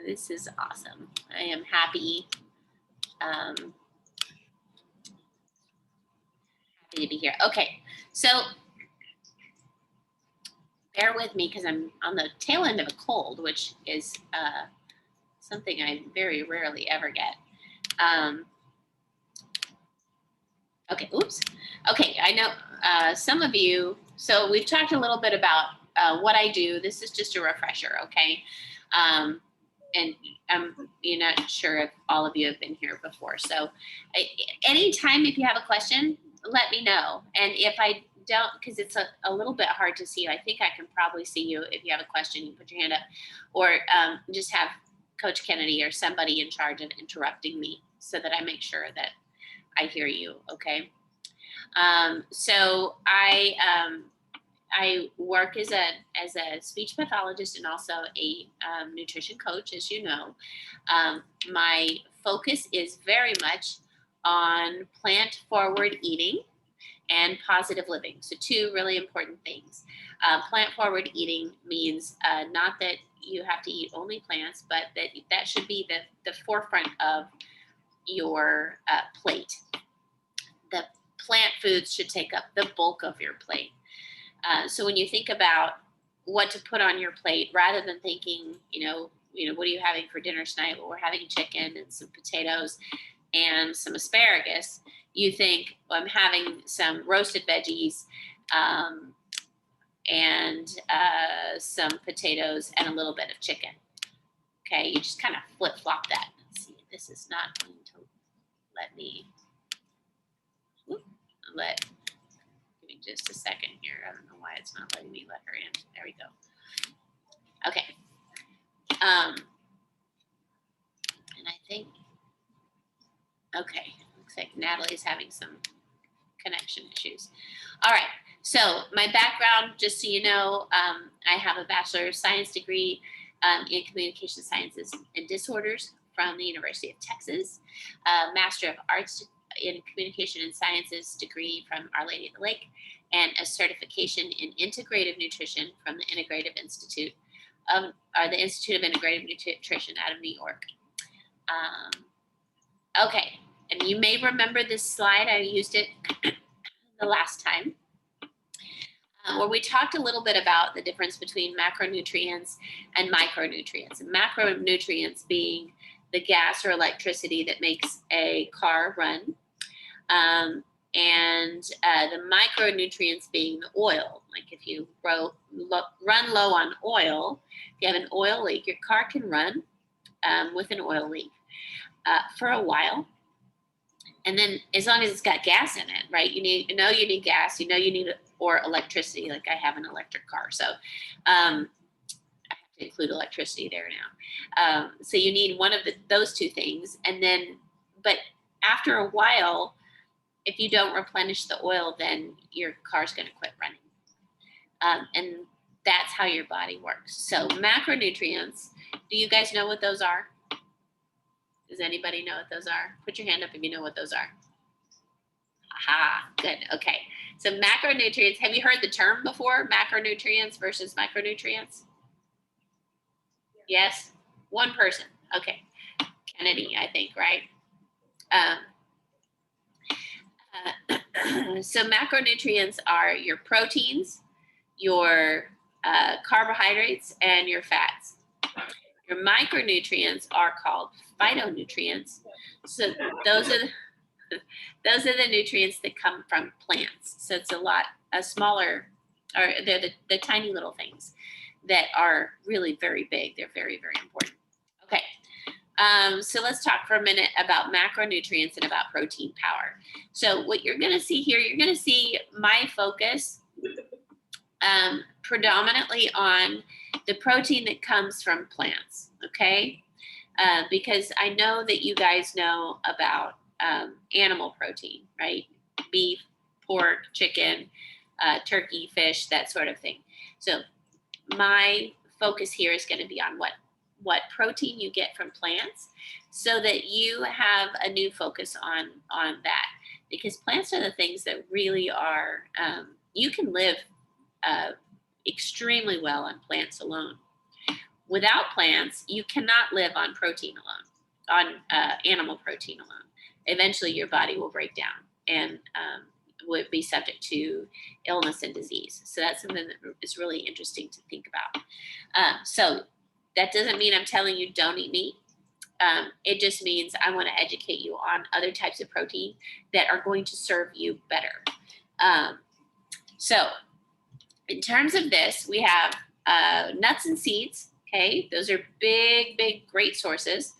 This is awesome. I am happy. Happy to be here. Okay, so bear with me because I'm on the tail end of a cold, which is something I very rarely ever get. Okay, oops. Okay, I know some of you, so we've talked a little bit about what I do. This is just a refresher, okay? And you're not sure if all of you have been here before. So anytime if you have a question, let me know. And if I don't, because it's a little bit hard to see, I think I can probably see you. If you have a question, you can put your hand up, or just have Coach Kennedy or somebody in charge of interrupting me so that I make sure that I hear you, okay? So I work as a speech pathologist and also a nutrition coach, as you know. My focus is very much on plant-forward eating and positive living. So two really important things. Plant-forward eating means not that you have to eat only plants, but that should be the forefront of your plate. The plant foods should take up the bulk of your plate. So when you think about what to put on your plate, rather than thinking, what are you having for dinner tonight? Well, we're having chicken and some potatoes and some asparagus. You think, well, I'm having some roasted veggies and some potatoes and a little bit of chicken. Okay, you just kind of flip-flop that. Let's see, this is not going to let me. Give me just a second here. I don't know why it's not letting me let her in. There we go. Okay. And I think, okay, looks like Natalie's having some connection issues. All right. So my background, just so you know, I have a Bachelor of Science degree in Communication Sciences and Disorders from the University of Texas, Master of Arts in Communication and Sciences degree from Our Lady of the Lake, and a certification in integrative nutrition from the Integrative Institute of, or the Institute of Integrative Nutrition out of New York. Okay, and you may remember this slide. I used it the last time, where we talked a little bit about the difference between macronutrients and micronutrients. And macronutrients being the gas or electricity that makes a car run, and the micronutrients being the oil. Like if you run low on oil, if you have an oil leak, your car can run with an oil leak for a while. And then as long as it's got gas in it, right? You need gas, you need or electricity, like I have an electric car. So I have to include electricity there now. So you need one of those two things. And then, but after a while, if you don't replenish the oil, then your car's going to quit running. And that's how your body works. So macronutrients, do you guys know what those are? Does anybody know what those are? Put your hand up if you know what those are. Aha, good, okay. So macronutrients, have you heard the term before? Macronutrients versus micronutrients? Yes, one person, okay. Kennedy, I think, right? So macronutrients are your proteins, your carbohydrates, and your fats. Your micronutrients are called phytonutrients. So those are the nutrients that come from plants. So it's a smaller, or they're the tiny little things that are really very big. They're very, very important. Okay. So let's talk for a minute about macronutrients and about protein power. So what you're going to see here, you're going to see my focus predominantly on the protein that comes from plants, okay? Because I know that you guys know about animal protein, right? Beef, pork, chicken, turkey, fish, that sort of thing. So my focus here is going to be on what protein you get from plants, so that you have a new focus on that. because plants are the things that really are, you can live extremely well on plants alone. Without plants, you cannot live on protein alone, on animal protein alone. Eventually, your body will break down and would be subject to illness and disease. So that's something that is really interesting to think about. So that doesn't mean I'm telling you don't eat meat. It just means I want to educate you on other types of protein that are going to serve you better. So in terms of this, we have nuts and seeds. Okay, those are big, great sources.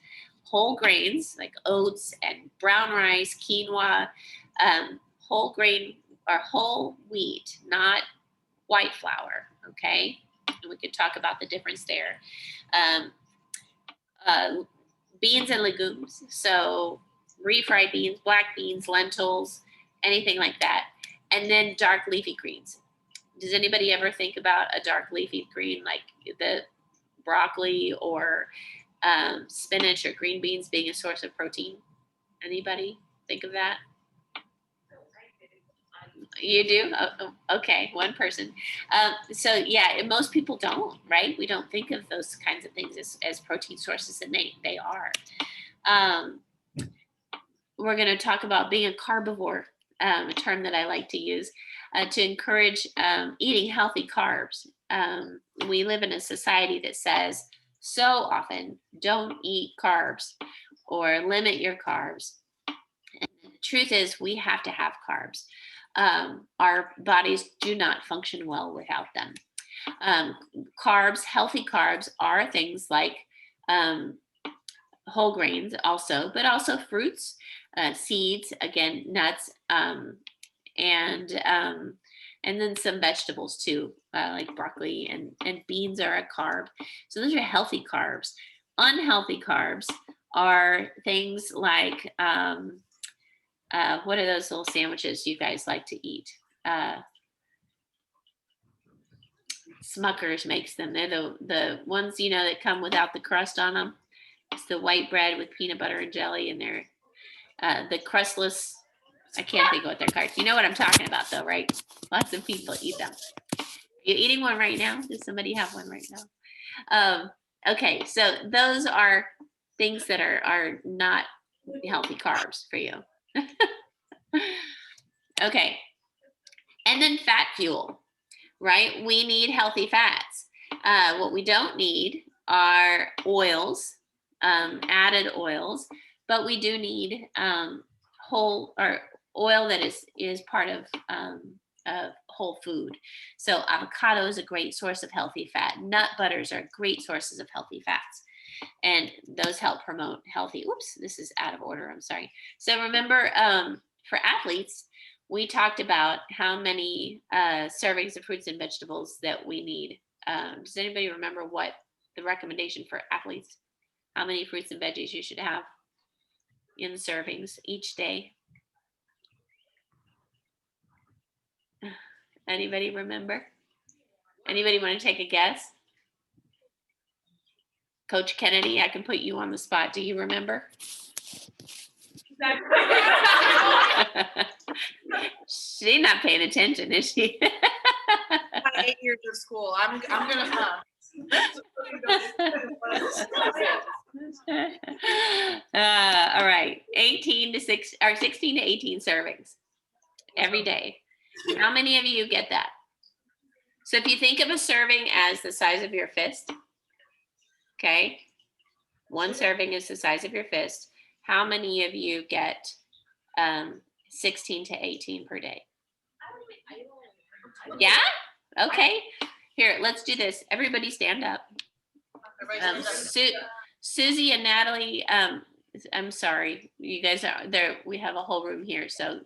Whole grains like oats and brown rice, quinoa, whole grain or whole wheat, not white flour. Okay, and we could talk about the difference there. Beans and legumes, so refried beans, black beans, lentils, anything like that. And then dark leafy greens. Does anybody ever think about a dark leafy green like the broccoli or spinach or green beans being a source of protein? Anybody think of that? You do? Oh, okay, one person. So yeah, most people don't, right? We don't think of those kinds of things as protein sources, and they are. We're going to talk about being a carbivore, a term that I like to use to encourage eating healthy carbs. We live in a society that says so often, don't eat carbs or limit your carbs. And the truth is, we have to have carbs. Our bodies do not function well without them. Carbs, healthy carbs, are things like whole grains also, but also fruits, seeds, again, nuts, and then some vegetables too, like broccoli and beans are a carb. So those are healthy carbs. Unhealthy carbs are things like, what are those little sandwiches you guys like to eat? Smucker's makes them. They're the ones, that come without the crust on them. It's the white bread with peanut butter and jelly, and they're the crustless. I can't think of what they're called. You know what I'm talking about, though, right? Lots of people eat them. Are you eating one right now? Does somebody have one right now? Okay, so those are things that are not healthy carbs for you. Okay, and then fat fuel, right? We need healthy fats. What we don't need are oils, added oils, but we do need whole or oil that is part of whole food. So avocado is a great source of healthy fat. Nut butters are great sources of healthy fats, and those help promote healthy. Oops, this is out of order. I'm sorry. So remember, for athletes, we talked about how many servings of fruits and vegetables that we need. Does anybody remember what the recommendation for athletes? How many fruits and veggies you should have in servings each day? Anybody remember? Anybody want to take a guess? Coach Kennedy, I can put you on the spot. Do you remember? She's not paying attention, is she? My 8 years of school. I'm gonna all right, 16 to 18 servings every day. How many of you get that? So if you think of a serving as the size of your fist, okay, one serving is the size of your fist. How many of you get 16 to 18 per day? Yeah? Okay. Here, let's do this. Everybody stand up. Susie and Natalie, I'm sorry. You guys are there. We have a whole room here. So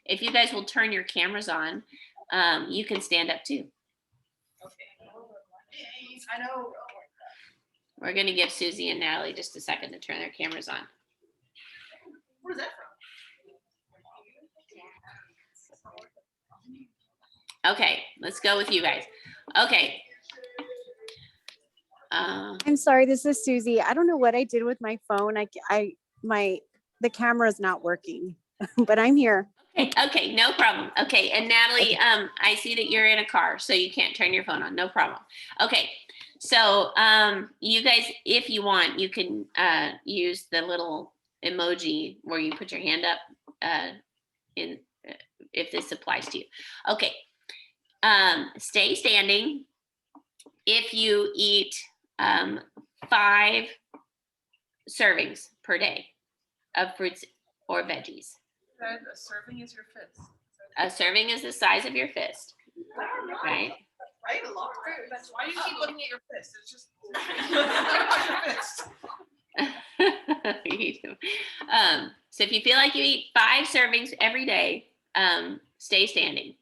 if you guys will turn your cameras on, you can stand up too. Okay. I know. We're going to give Susie and Natalie just a second to turn their cameras on. Where's that from? Okay, let's go with you guys. Okay. I'm sorry, this is Susie. I don't know what I did with my phone. The camera is not working. but I'm here. Okay, no problem. Okay, and Natalie, I see that you're in a car, so you can't turn your phone on. No problem. Okay, so you guys, if you want, you can use the little emoji where you put your hand up in if this applies to you. Okay, stay standing if you eat 5 servings per day of fruits or veggies. A serving is your fist. A serving is the size of your fist, right? Right, a lot. Why do you keep looking at your fist? It's just your fist. So if you feel like you eat 5 servings every day, stay standing.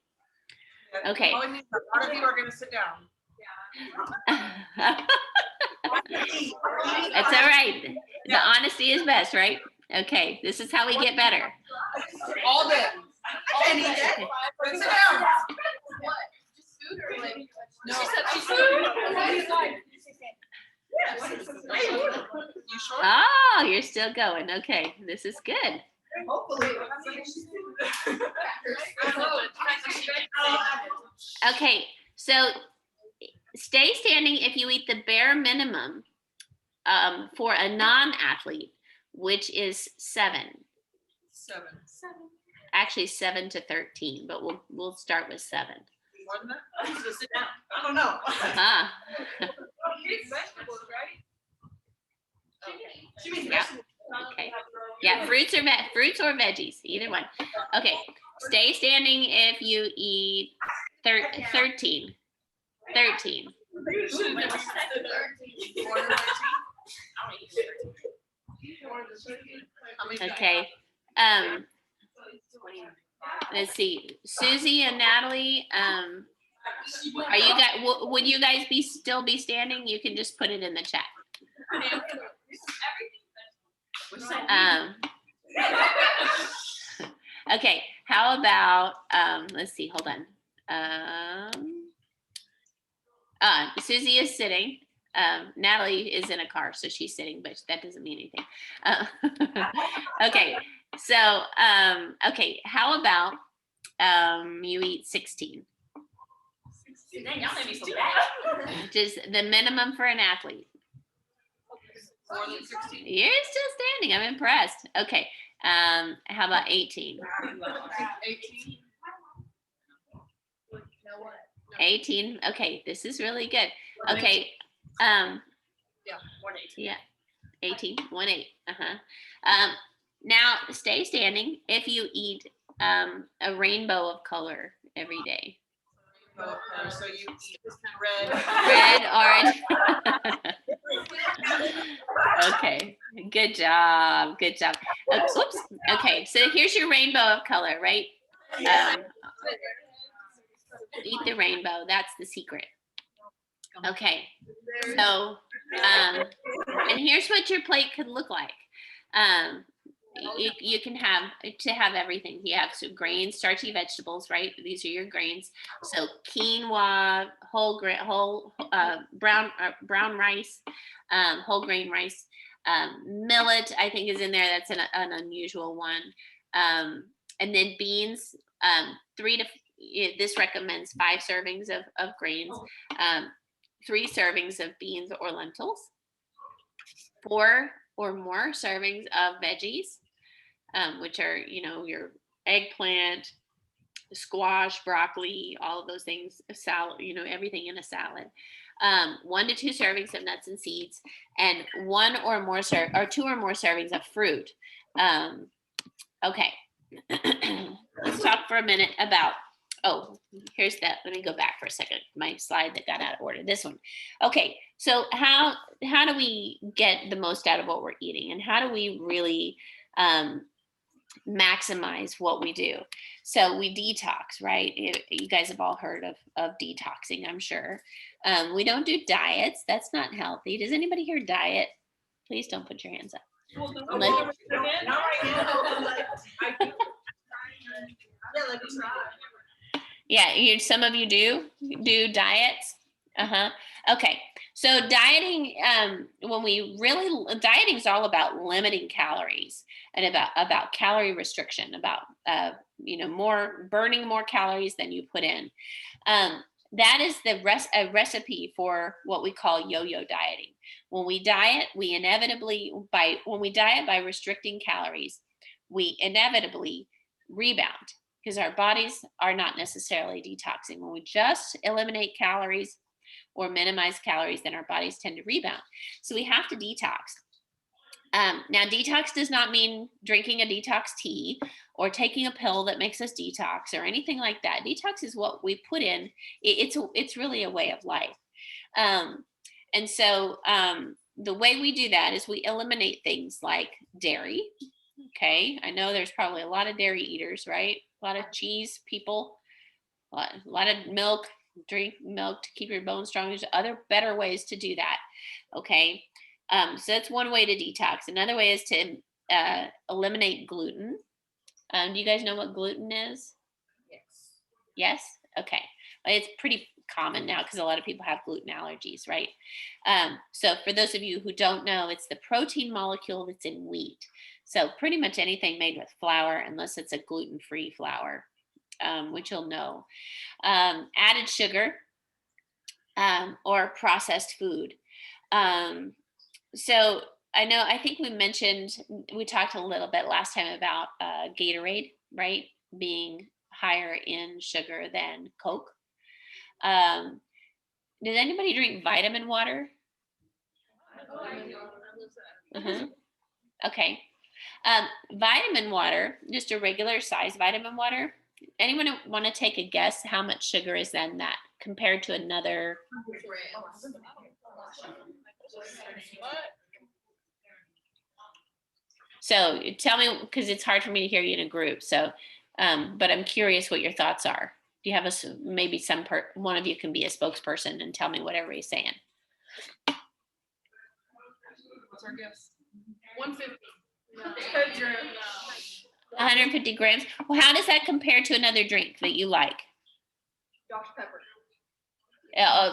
Okay. Probably means a lot of you are going to sit down. That's all right. The honesty is best, right? Okay, this is how we get better. All day. All day. Okay. Sit down. No. You sure? Oh, you're still going. Okay, this is good. Hopefully. Okay, so stay standing if you eat the bare minimum for a non-athlete, which is 7. 7. Actually 7 to 13, but we'll start with 7. Wasn't it? Sit down. I don't know. Ah. Vegetables, right? She means Yeah. vegetables. Okay. Yeah, fruits or veggies, either one. Okay, stay standing if you eat 13. 13. Okay. Let's see. Susie and Natalie, are you guys? Would you guys still be standing? You can just put it in the chat. Okay. How about let's see. Hold on. Susie is sitting. Natalie is in a car, so she's sitting, but that doesn't mean anything. Okay. So okay. How about you eat 16? Just the minimum for an athlete. More than 16. You're still standing. I'm impressed. Okay. How about 18? 18. 18. Okay, this is really good. Okay. Yeah, 118. Yeah. 18. 1-8. Now stay standing if you eat a rainbow of color every day. So you eat red. Red, orange. Okay. Good job. Good job. Whoops. Okay. So here's your rainbow of color, right? Eat the rainbow. That's the secret. Okay. So, and here's what your plate could look like. You can have everything. You have some grains, starchy vegetables, right? These are your grains. So quinoa, brown rice, whole grain rice, millet, I think is in there. That's an unusual one. And then beans, this recommends 5 servings of grains, 3 servings of beans or lentils, 4 or more servings of veggies, which are, your eggplant, squash, broccoli, all of those things, a salad, everything in a salad. 1 to 2 servings of nuts and seeds, and 2 or more servings of fruit. Okay. Let's talk for a minute about, here's that. Let me go back for a second. My slide that got out of order. This one. Okay. So how do we get the most out of what we're eating, and how do we really maximize what we do? So we detox, right? You guys have all heard of detoxing, I'm sure. We don't do diets. That's not healthy. Does anybody here diet? Please don't put your hands up. Yeah, some of you do diets. Okay. So dieting, dieting is all about limiting calories and about calorie restriction, about burning more calories than you put in. That is a recipe for what we call yo-yo dieting. When we diet by restricting calories, we inevitably rebound because our bodies are not necessarily detoxing. When we just eliminate calories or minimize calories, then our bodies tend to rebound. So we have to detox. Now, detox does not mean drinking a detox tea or taking a pill that makes us detox or anything like that. Detox is what we put in. It's really a way of life. And so the way we do that is we eliminate things like dairy. Okay, I know there's probably a lot of dairy eaters, right? A lot of cheese people, a lot of milk. Drink milk to keep your bones strong. There's other better ways to do that. Okay. So that's one way to detox. Another way is to eliminate gluten. Do you guys know what gluten is? Yes. Yes? Okay. Well, it's pretty common now because a lot of people have gluten allergies, right? So for those of you who don't know, it's the protein molecule that's in wheat. So pretty much anything made with flour, unless it's a gluten-free flour, which you'll know. Added sugar or processed food. So I think we talked a little bit last time about Gatorade, right? Being higher in sugar than Coke. Does anybody drink vitamin water? Mm-hmm. Okay. Vitamin water, just a regular size vitamin water. Anyone want to take a guess how much sugar is in that compared to another? So tell me, because it's hard for me to hear you in a group. So, but I'm curious what your thoughts are. Do you have maybe one of you can be a spokesperson and tell me what everybody's saying? What's our guess? 150. 150 grams. Well, how does that compare to another drink that you like? Dr. Pepper.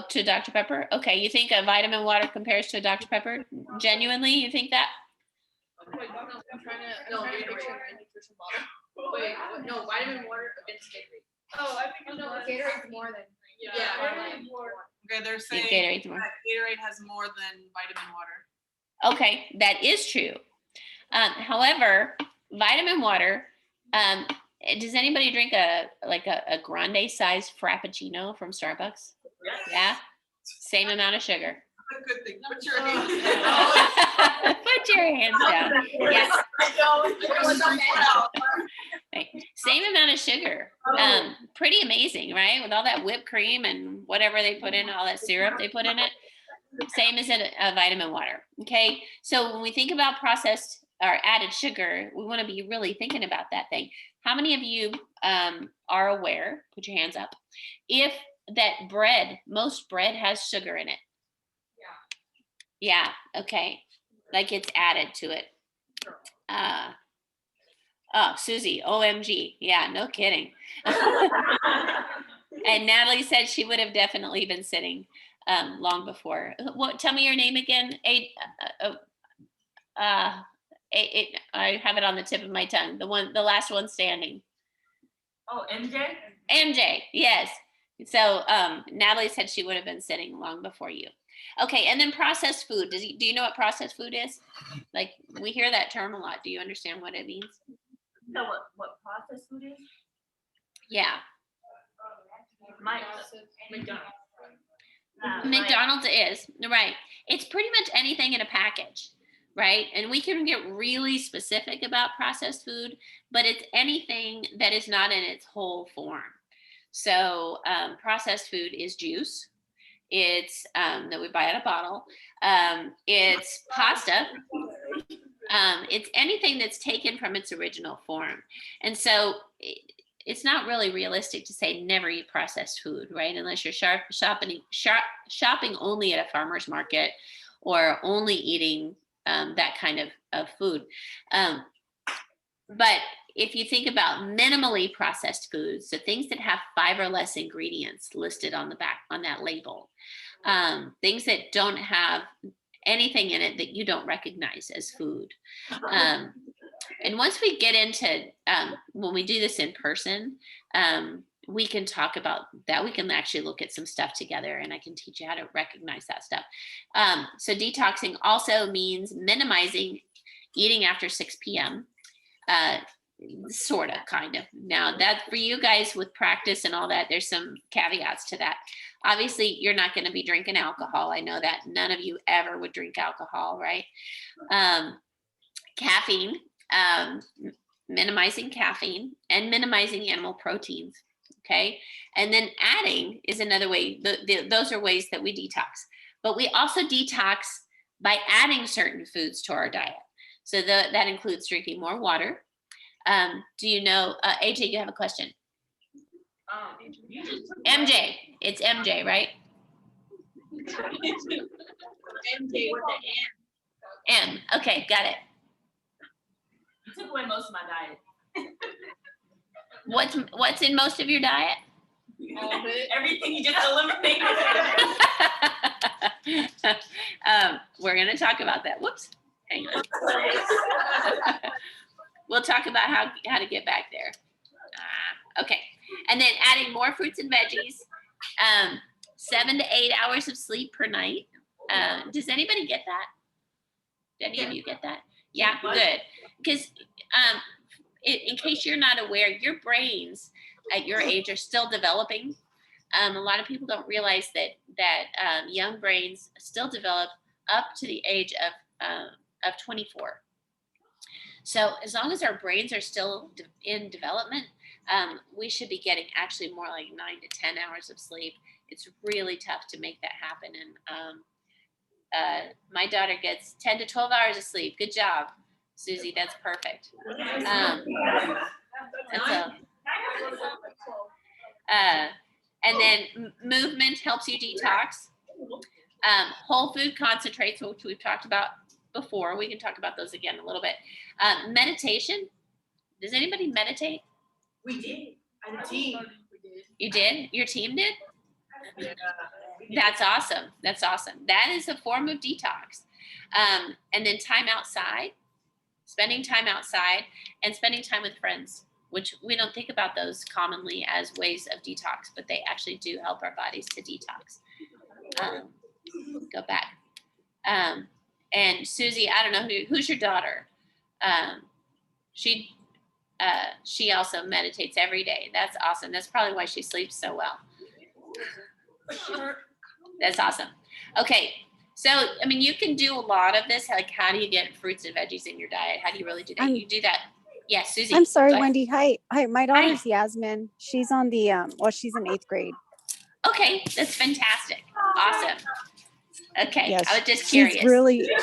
To Dr. Pepper? Okay, you think a vitamin water compares to a Dr. Pepper? Genuinely, you think that? Wait, I'm trying to picture my nutrition bottle. Wait, no, vitamin water against Gatorade. Oh, I think Gatorade's more than. Yeah. Okay, they're saying Gatorade has more than vitamin water. Okay, that is true. However, vitamin water. Does anybody drink a grande size frappuccino from Starbucks? Yes. Yeah. Same amount of sugar. That's a good thing. Put your hands down. Put your hands down. Yes. Right. Same amount of sugar. Pretty amazing, right? With all that whipped cream and whatever they put in, all that syrup they put in it. Same as a vitamin water. Okay. So when we think about processed or added sugar, we want to be really thinking about that thing. How many of you are aware, put your hands up, if that most bread has sugar in it? Yeah. Okay. Like it's added to it. Oh, Susie, OMG. Yeah, no kidding. And Natalie said she would have definitely been sitting long before. Tell me your name again. I have it on the tip of my tongue. The last one standing. Oh, MJ? MJ, yes. So Natalie said she would have been sitting long before you. Okay, and then processed food. Do you know what processed food is? Like, we hear that term a lot. Do you understand what it means? No, what processed food is? Yeah. McDonald's is, right. It's pretty much anything in a package, right? And we can get really specific about processed food, but it's anything that is not in its whole form. So processed food is juice. It's that we buy at a bottle. It's pasta. It's anything that's taken from its original form. And so it's not really realistic to say never eat processed food, right? Unless you're shopping only at a farmer's market or only eating that kind of food. But if you think about minimally processed foods, so things that have 5 or less ingredients listed on the back on that label, things that don't have anything in it that you don't recognize as food. And once we get into when we do this in person, we can talk about that. We can actually look at some stuff together, and I can teach you how to recognize that stuff. So detoxing also means minimizing eating after 6 p.m. Sort of, kind of. Now that for you guys with practice and all that, there's some caveats to that. Obviously, you're not going to be drinking alcohol. I know that none of you ever would drink alcohol, right? Caffeine, minimizing caffeine and minimizing animal proteins. Okay. And then adding is another way. Those are ways that we detox, but we also detox by adding certain foods to our diet. So that includes drinking more water. Do you know, AJ, you have a question? MJ, it's MJ, right? MJ with the M. Okay, got it. You took away most of my diet. What's in most of your diet? Everything you just eliminated. We're going to talk about that. Whoops. Hang on. We'll talk about how to get back there. Okay. And then adding more fruits and veggies, 7 to 8 hours of sleep per night. Does anybody get that? Did any of you get that? Yeah, good. Because in case you're not aware, your brains at your age are still developing. A lot of people don't realize that young brains still develop up to the age of 24. So as long as our brains are still in development, we should be getting actually more like 9 to 10 hours of sleep. It's really tough to make that happen. And my daughter gets 10 to 12 hours of sleep. Good job, Susie. That's perfect. And then movement helps you detox. Whole food concentrates, which we've talked about before. We can talk about those again a little bit. Meditation. Does anybody meditate? We did. As a team. You did? Your team did? That's awesome. That's awesome. That is a form of detox. And then time outside, spending time outside, and spending time with friends, which we don't think about those commonly as ways of detox, but they actually do help our bodies to detox. Go back. And Susie, I don't know who's your daughter. She also meditates every day. That's awesome. That's probably why she sleeps so well. That's awesome. Okay. So, I mean, you can do a lot of this. Like, how do you get fruits and veggies in your diet? How do you really do that? You do that. Yes, Susie. I'm sorry, Wendy. Hi. My daughter's Yasmin. She's on the, she's in 8th grade. Okay. That's fantastic. Awesome. Okay. Yes, I was just curious.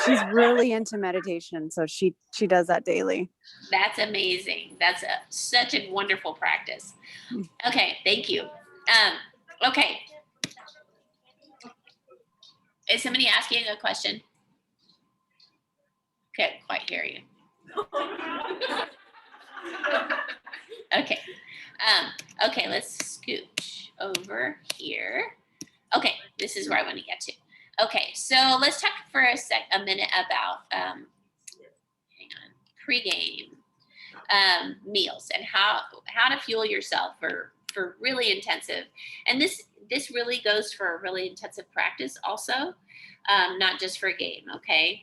She's really into meditation. So she does that daily. That's amazing. That's such a wonderful practice. Okay. Thank you. Okay. Is somebody asking a question? Can't quite hear you. Okay. Okay, let's scooch over here. Okay, this is where I want to get to. Okay, so let's talk for a minute about PreGame meals and how to fuel yourself for really intensive. And this really goes for a really intensive practice also, not just for a game, okay?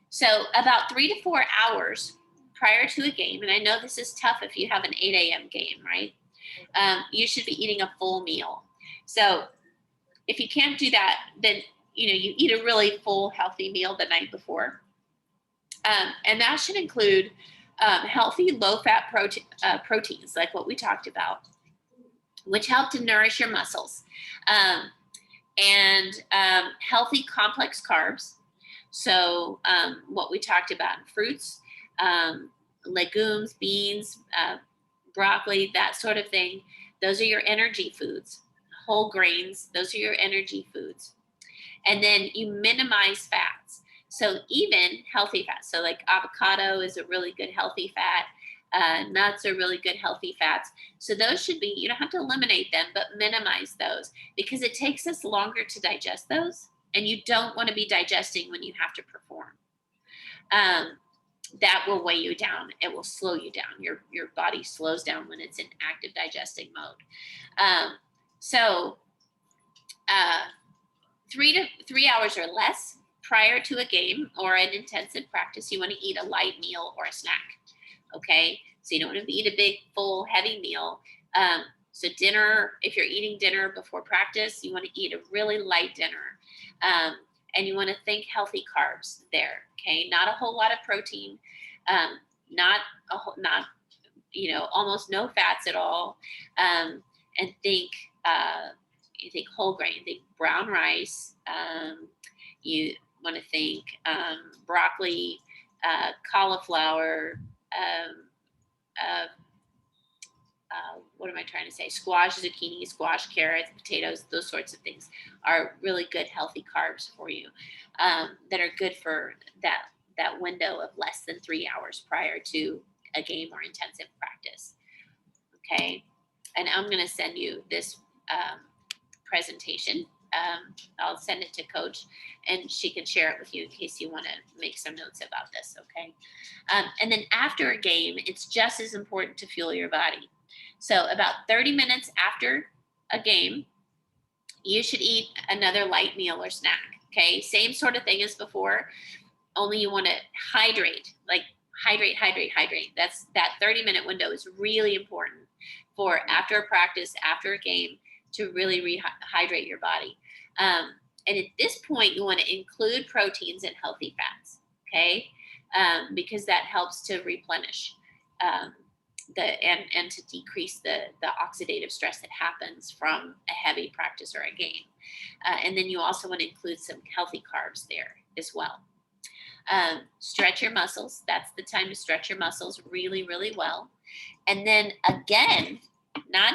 So about 3 to 4 hours prior to a game, and I know this is tough if you have an 8 a.m. game, right? You should be eating a full meal. So if you can't do that, then you eat a really full, healthy meal the night before. And that should include healthy, low-fat proteins, like what we talked about, which help to nourish your muscles, and healthy, complex carbs. So what we talked about, fruits, legumes, beans, broccoli, that sort of thing. Those are your energy foods. Whole grains, those are your energy foods. And then you minimize fats. So even healthy fats, so like avocado is a really good healthy fat. Nuts are really good healthy fats. So those should be, you don't have to eliminate them, but minimize those because it takes us longer to digest those. And you don't want to be digesting when you have to perform. That will weigh you down. It will slow you down. Your body slows down when it's in active digesting mode. So 3 hours or less prior to a game or an intensive practice, you want to eat a light meal or a snack. Okay, so you don't want to eat a big, full, heavy meal. So dinner, if you're eating dinner before practice, you want to eat a really light dinner. And you want to think healthy carbs there. Okay, not a whole lot of protein, not almost no fats at all. And think you think whole grain, think brown rice. You want to think broccoli, cauliflower. What am I trying to say? Squash, zucchini, squash, carrots, potatoes, those sorts of things are really good, healthy carbs for you that are good for that window of less than 3 hours prior to a game or intensive practice. Okay. And I'm going to send you this presentation. I'll send it to Coach and she can share it with you in case you want to make some notes about this. Okay. And then after a game, it's just as important to fuel your body. So about 30 minutes after a game, you should eat another light meal or snack. Okay. Same sort of thing as before, only you want to hydrate, like hydrate. That's that 30-minute window is really important for after a practice, after a game, to really rehydrate your body. And at this point, you want to include proteins and healthy fats, okay? Because that helps to replenish and to decrease the oxidative stress that happens from a heavy practice or a game. And then you also want to include some healthy carbs there as well. Stretch your muscles. That's the time to stretch your muscles really, really well. And then again, not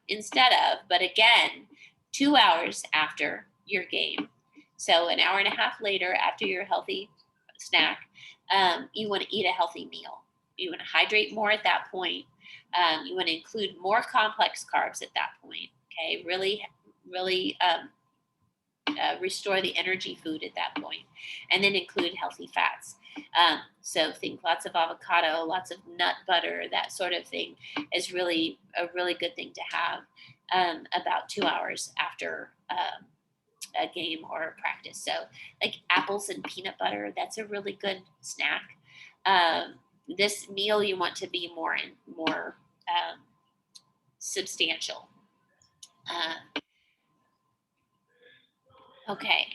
instead of, but again, 2 hours after your game. So an hour and a half later after your healthy snack, you want to eat a healthy meal. You want to hydrate more at that point. You want to include more complex carbs at that point. Okay, really restore the energy food at that point, and then include healthy fats. So think lots of avocado, lots of nut butter, that sort of thing is really a really good thing to have about 2 hours after a game or a practice. So like apples and peanut butter, that's a really good snack. This meal you want to be more substantial. Okay.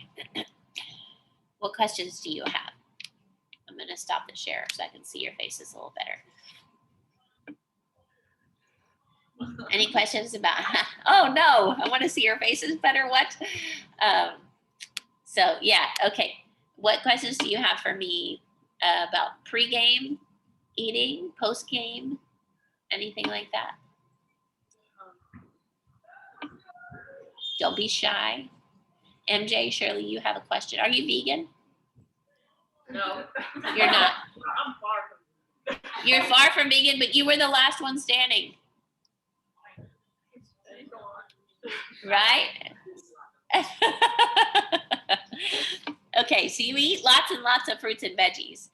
What questions do you have? I'm going to stop the share so I can see your faces a little better. Any questions about, oh no, I want to see your faces better. What? So yeah, okay. What questions do you have for me about pre-game eating, post-game, anything like that? Don't be shy. MJ, Shirley, you have a question. Are you vegan? No. You're not. I'm far from. You're far from vegan, but you were the last one standing. Right? Okay, so you eat lots and lots of fruits and veggies,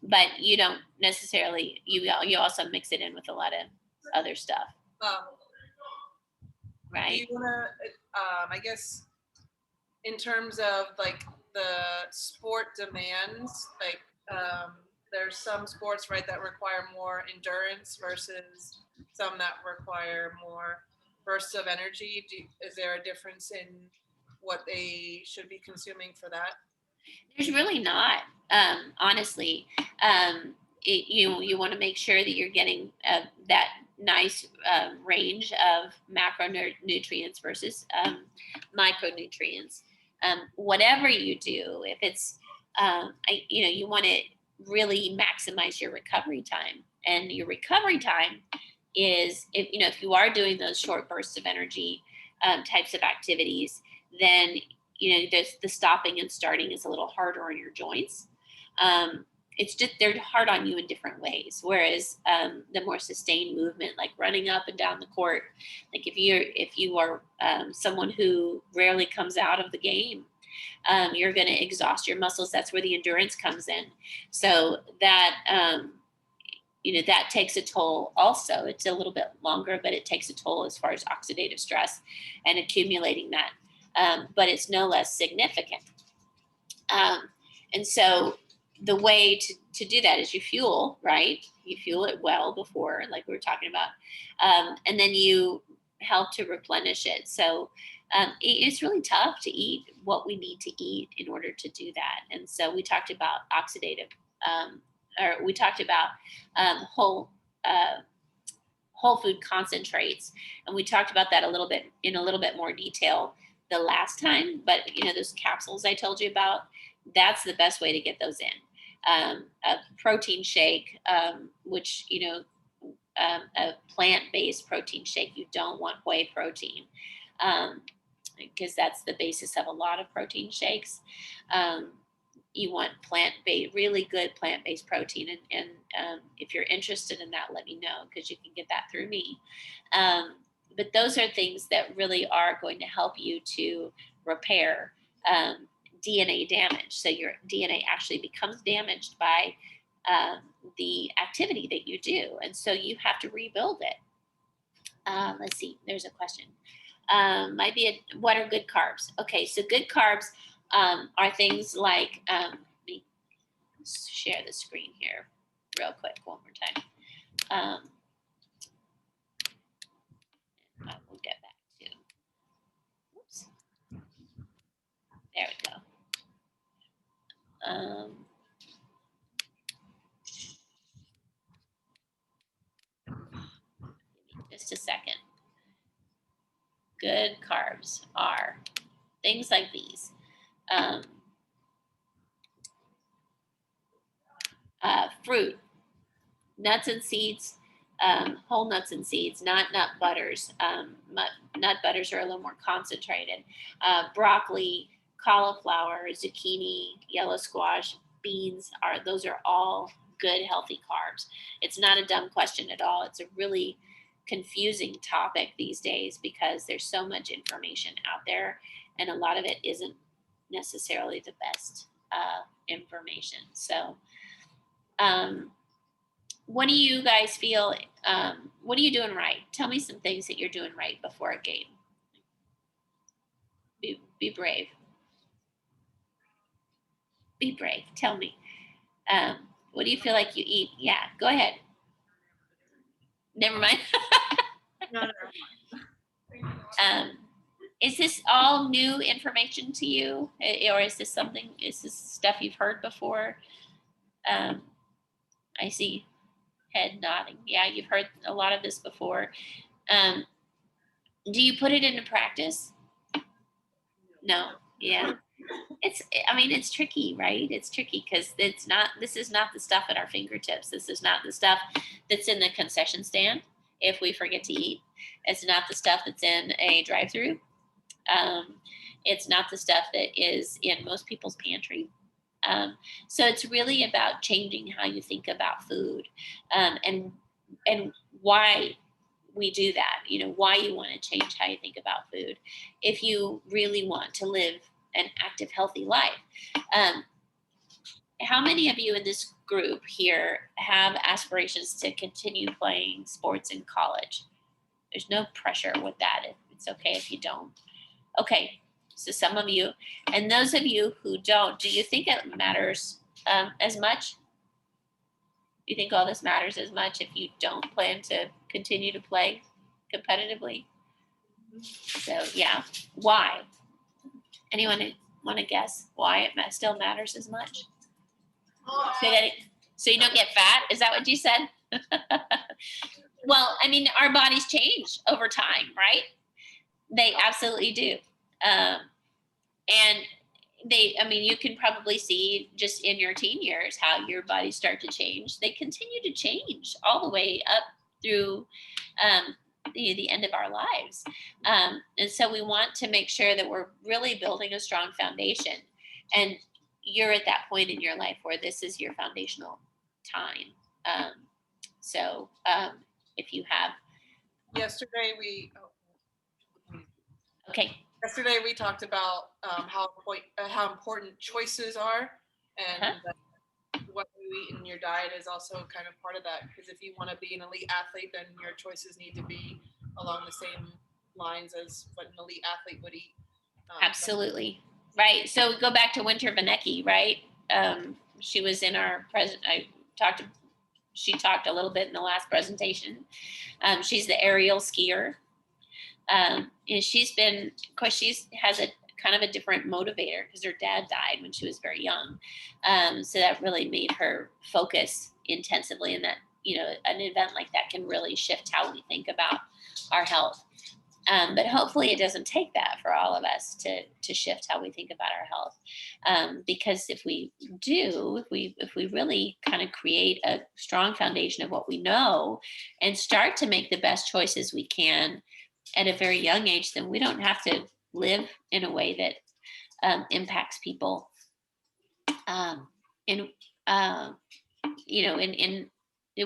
but you don't necessarily, you also mix it in with a lot of other stuff. Right? Do you want to, I guess, in terms of like the sport demands, like there's some sports, right, that require more endurance versus some that require more bursts of energy. Is there a difference in what they should be consuming for that? There's really not, honestly. You want to make sure that you're getting that nice range of macronutrients versus micronutrients. Whatever you do, if it's, you want to really maximize your recovery time. And your recovery time is, if you are doing those short bursts of energy types of activities, then the stopping and starting is a little harder on your joints. It's just they're hard on you in different ways. Whereas the more sustained movement, like running up and down the court, like if you are someone who rarely comes out of the game, you're going to exhaust your muscles. That's where the endurance comes in. So that that takes a toll. Also, it's a little bit longer, but it takes a toll as far as oxidative stress and accumulating that. But it's no less significant. And so the way to do that is you fuel, right? You fuel it well before, like we were talking about, and then you help to replenish it. So it's really tough to eat what we need to eat in order to do that. And so we talked about oxidative, or we talked about whole food concentrates, and we talked about that in a little bit more detail the last time. But those capsules I told you about, that's the best way to get those in. A protein shake, which a plant-based protein shake, you don't want whey protein, because that's the basis of a lot of protein shakes. You want plant-based, really good plant-based protein, and if you're interested in that, let me know, because you can get that through me. But those are things that really are going to help you to repair DNA damage. So your DNA actually becomes damaged by the activity that you do, and so you have to rebuild it. Let's see, there's a question. What are good carbs? Okay, so good carbs are things like, let me share the screen here real quick one more time. I will get back to, whoops. There we go. Just a second. Good carbs are things like these. Fruit, nuts and seeds, whole nuts and seeds, not nut butters. Nut butters are a little more concentrated. Broccoli, cauliflower, zucchini, yellow squash, beans, those are all good, healthy carbs. It's not a dumb question at all. It's a really confusing topic these days because there's so much information out there, and a lot of it isn't necessarily the best information. So what do you guys feel? What are you doing right? Tell me some things that you're doing right before a game. Be brave. Be brave. Tell me. What do you feel like you eat? Yeah, go ahead. Never mind. No. Is this all new information to you, or is this stuff you've heard before? I see head nodding. Yeah, you've heard a lot of this before. Do you put it into practice? No. Yeah. It's tricky, right? It's tricky because this is not the stuff at our fingertips. This is not the stuff that's in the concession stand if we forget to eat. It's not the stuff that's in a drive-through. It's not the stuff that is in most people's pantry. So it's really about changing how you think about food, and why we do that. Why you want to change how you think about food if you really want to live an active, healthy life. How many of you in this group here have aspirations to continue playing sports in college? There's no pressure with that. It's okay if you don't. Okay, so some of you, and those of you who don't, do you think it matters as much? Do you think all this matters as much if you don't plan to continue to play competitively? So yeah, why? Anyone want to guess why it still matters as much? So you don't get fat? Is that what you said? Well, our bodies change over time, right? They absolutely do. And you can probably see just in your teen years how your bodies start to change. They continue to change all the way up through the end of our lives. And so we want to make sure that we're really building a strong foundation. And you're at that point in your life where this is your foundational time. If you have. Yesterday we talked about how important choices are, and what you eat in your diet is also kind of part of that. Because if you want to be an elite athlete, then your choices need to be along the same lines as what an elite athlete would eat. Absolutely. Right. So go back to Winter Vanecki, right? She was in our she talked a little bit in the last presentation. She's the aerial skier. And she's been, of course, has a kind of a different motivator because her dad died when she was very young. So that really made her focus intensively, and that, an event like that can really shift how we think about our health. But hopefully it doesn't take that for all of us to shift how we think about our health. Because if we do, if we really kind of create a strong foundation of what we know and start to make the best choices we can at a very young age, then we don't have to live in a way that impacts people. We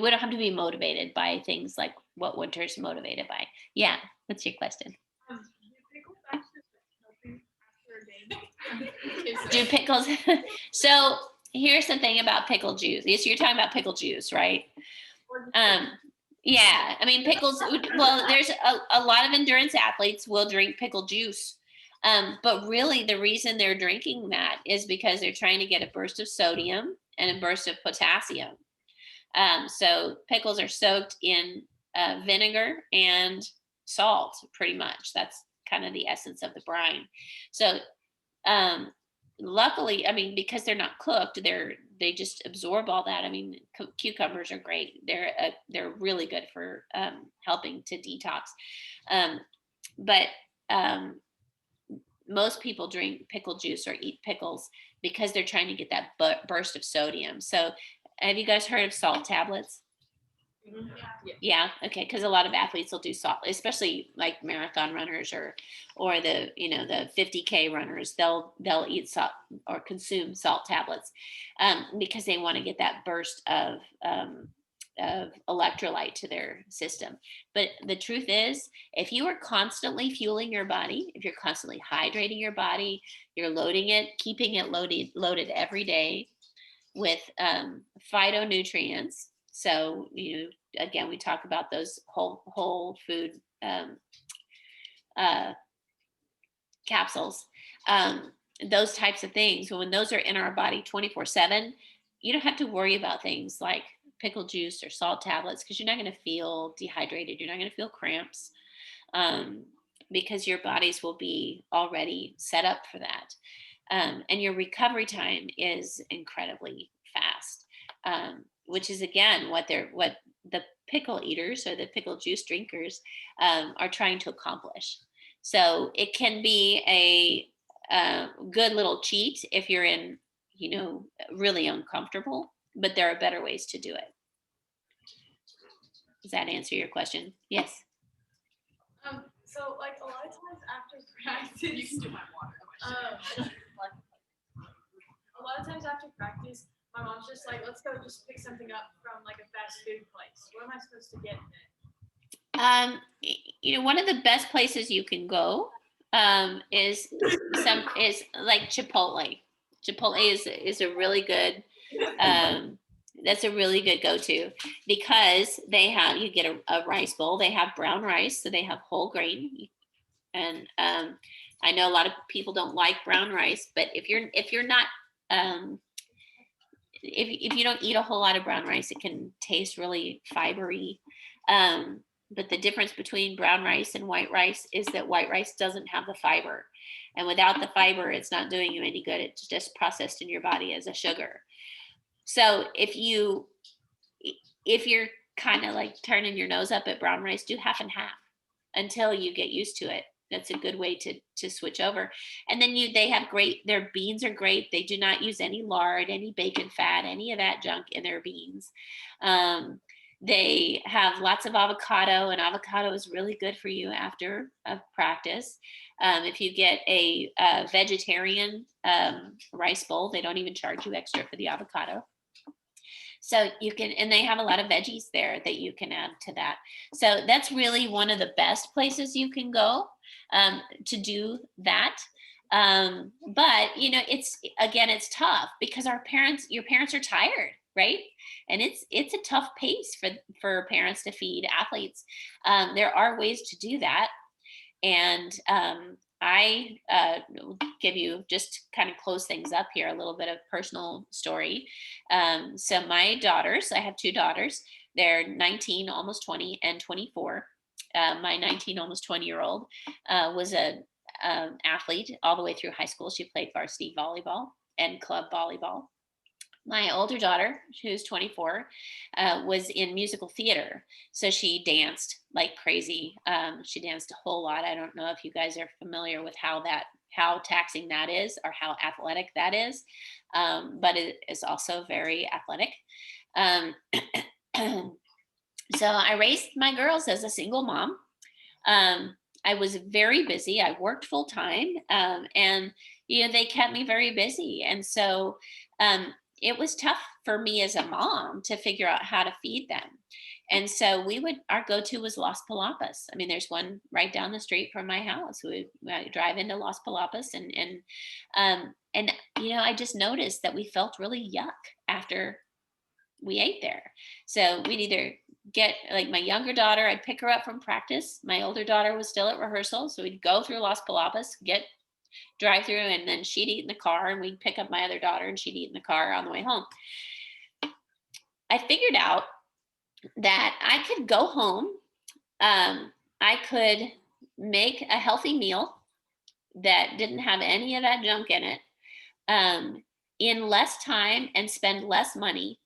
don't have to be motivated by things like what Winter's motivated by. Yeah, what's your question? Do pickles? So here's the thing about pickle juice. So you're talking about pickle juice, right? Yeah, I mean pickles. Well, there's a lot of endurance athletes will drink pickle juice, but really the reason they're drinking that is because they're trying to get a burst of sodium and a burst of potassium. So pickles are soaked in vinegar and salt, pretty much. That's kind of the essence of the brine. So luckily, I mean, because they're not cooked, they just absorb all that. I mean, cucumbers are great. They're really good for helping to detox. But most people drink pickle juice or eat pickles because they're trying to get that burst of sodium. So have you guys heard of salt tablets? Yeah. Okay. Because a lot of athletes will do salt, especially like marathon runners or the the 50K runners. They'll eat salt or consume salt tablets because they want to get that burst of electrolyte to their system. But the truth is, if you are constantly fueling your body, if you're constantly hydrating your body, you're loading it, keeping it loaded every day with phytonutrients. So, again, we talk about those whole food capsules, those types of things. When those are in our body 24/7, you don't have to worry about things like pickle juice or salt tablets because you're not going to feel dehydrated. You're not going to feel cramps because your bodies will be already set up for that. And your recovery time is incredibly fast, which is again what the pickle eaters or the pickle juice drinkers are trying to accomplish. So it can be a good little cheat if you're in, really uncomfortable, but there are better ways to do it. Does that answer your question? Yes. So like a lot of times after practice, you can do my water. A lot of times after practice, my mom's just like, let's go just pick something up from like a fast food place. What am I supposed to get then? One of the best places you can go is like Chipotle. Chipotle is a really good that's a really good go-to because you get a rice bowl. They have brown rice, so they have whole grain. And I know a lot of people don't like brown rice, but if you're not if you don't eat a whole lot of brown rice, it can taste really fibery. But the difference between brown rice and white rice is that white rice doesn't have the fiber. And without the fiber, it's not doing you any good. It's just processed in your body as a sugar. So if you're kind of like turning your nose up at brown rice, do half and half until you get used to it. That's a good way to switch over. And then their beans are great. They do not use any lard, any bacon fat, any of that junk in their beans. They have lots of avocado, and avocado is really good for you after a practice. If you get a vegetarian rice bowl, they don't even charge you extra for the avocado. So you can, and they have a lot of veggies there that you can add to that. So that's really one of the best places you can go to do that. But it's tough because your parents are tired, right? And it's a tough pace for parents to feed athletes. There are ways to do that. And I will give you, just kind of close things up here, a little bit of personal story. So my daughters, I have two daughters. They're 19, almost 20, and 24. My 19, almost 20-year-old was a athlete all the way through high school. She played varsity volleyball and club volleyball. My older daughter, who's 24, was in musical theater. So she danced like crazy. She danced a whole lot. I don't know if you guys are familiar with how taxing that is or how athletic that is. But it is also very athletic. So I raised my girls as a single mom. I was very busy. I worked full time, and they kept me very busy. And so it was tough for me as a mom to figure out how to feed them. And so our go-to was Las Palapas. I mean, there's one right down the street from my house. We drive into Las Palapas, and I just noticed that we felt really yuck after we ate there. So we'd either get, like, my younger daughter, I'd pick her up from practice. My older daughter was still at rehearsal. So we'd go through Las Palapas, drive through, and then she'd eat in the car, and we'd pick up my other daughter and she'd eat in the car on the way home. I figured out that I could go home. I could make a healthy meal that didn't have any of that junk in it in less time and spend less money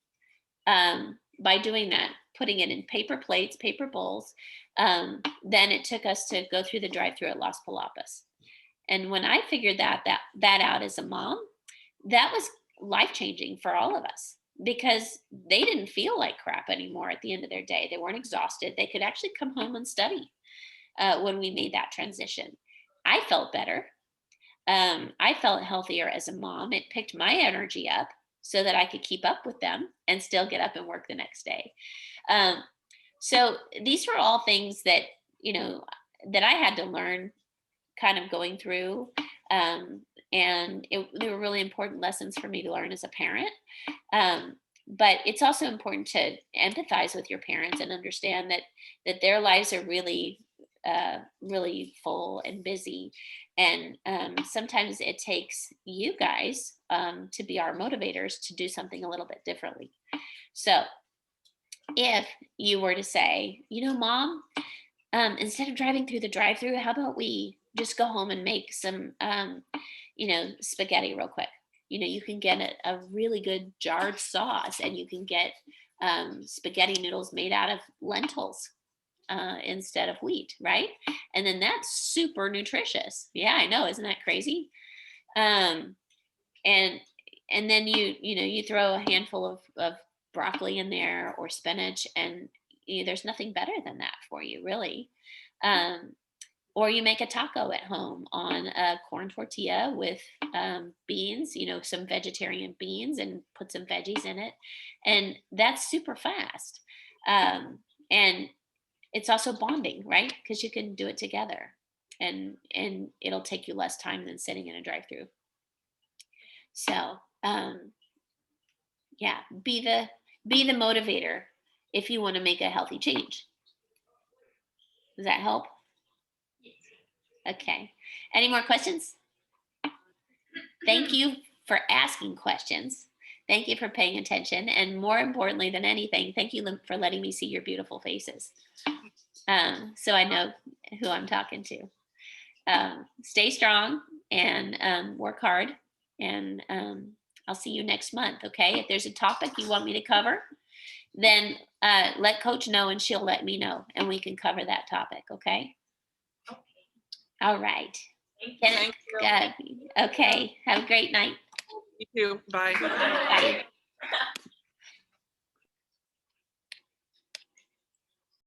by doing that, putting it in paper plates, paper bowls, than it took us to go through the drive-through at Las Palapas. And when I figured that out as a mom, that was life-changing for all of us, because they didn't feel like crap anymore at the end of their day. They weren't exhausted. They could actually come home and study when we made that transition. I felt better. I felt healthier as a mom. It picked my energy up so that I could keep up with them and still get up and work the next day. So these were all things that, that I had to learn kind of going through. And they were really important lessons for me to learn as a parent. But it's also important to empathize with your parents and understand that their lives are really, really full and busy. And sometimes it takes you guys to be our motivators to do something a little bit differently. So if you were to say, Mom, instead of driving through the drive-through, how about we just go home and make some, spaghetti real quick. You can get a really good jarred sauce, and you can get spaghetti noodles made out of lentils instead of wheat, right? And then that's super nutritious. Yeah, I know. Isn't that crazy? And then you throw a handful of broccoli in there, or spinach, and there's nothing better than that for you, really. Or you make a taco at home on a corn tortilla with beans, some vegetarian beans, and put some veggies in it. And that's super fast. And it's also bonding, right? Because you can do it together, and it'll take you less time than sitting in a drive-through. So be the motivator if you want to make a healthy change. Does that help? Okay. Any more questions? Thank you for asking questions. Thank you for paying attention. And more importantly than anything, thank you for letting me see your beautiful faces. So I know who I'm talking to. Stay strong and work hard. And I'll see you next month, okay? If there's a topic you want me to cover, then let Coach know, and she'll let me know, and we can cover that topic, okay? All right. Thank you. Okay. Have a great night. You too. Bye. Bye.